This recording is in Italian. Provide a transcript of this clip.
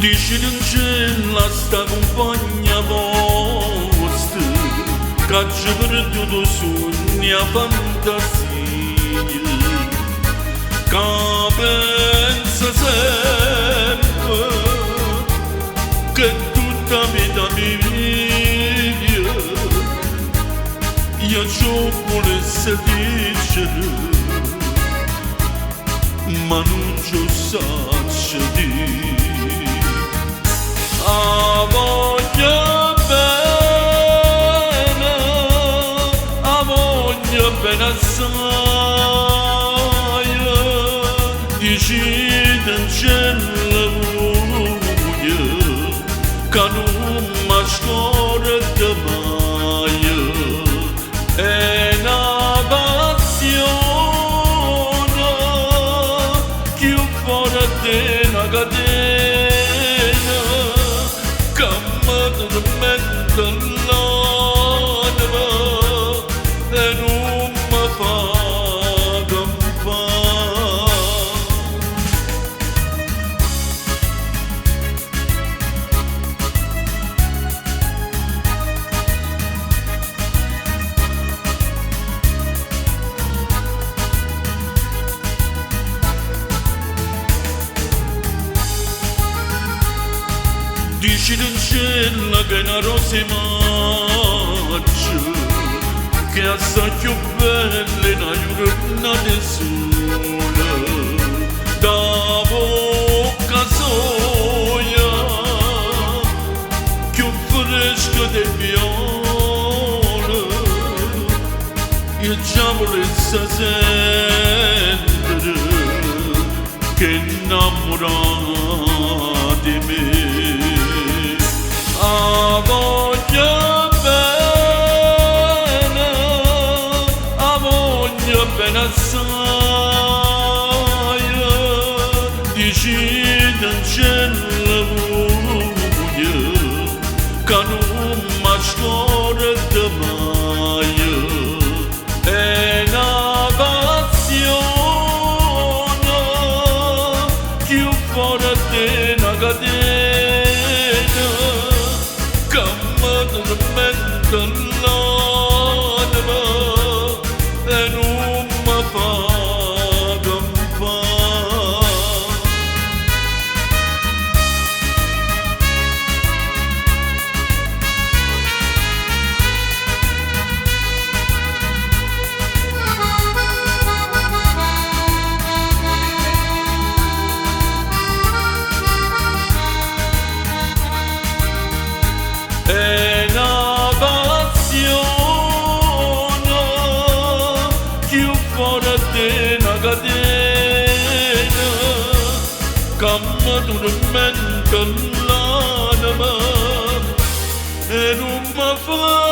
Discilince sta compagna vostra, che ci perduto sogna fantasia, che pensa sempre che tutta vita mia, io ciò volesse dicere, ma non ci saccio dire. A voglia bene assai, decide in cielo buio, che non mi scorda mai, è una passione che fuori di una catena. Tormenta l'anima e non mi fa campare. Dici in cielo che una rosa mangia, che è assai più bella in una di sole, da bocca soia, più fresca di viola, e già volesse sentire che innamora di me. A voglia bene assai, decide in cielo buio, che non mi scorda mai, è una passione che fuori di una catena. Tormenta l'anima e non mi fa campare. È una passione che fuori di una catena, che mi tormenta l'anima e non mi fa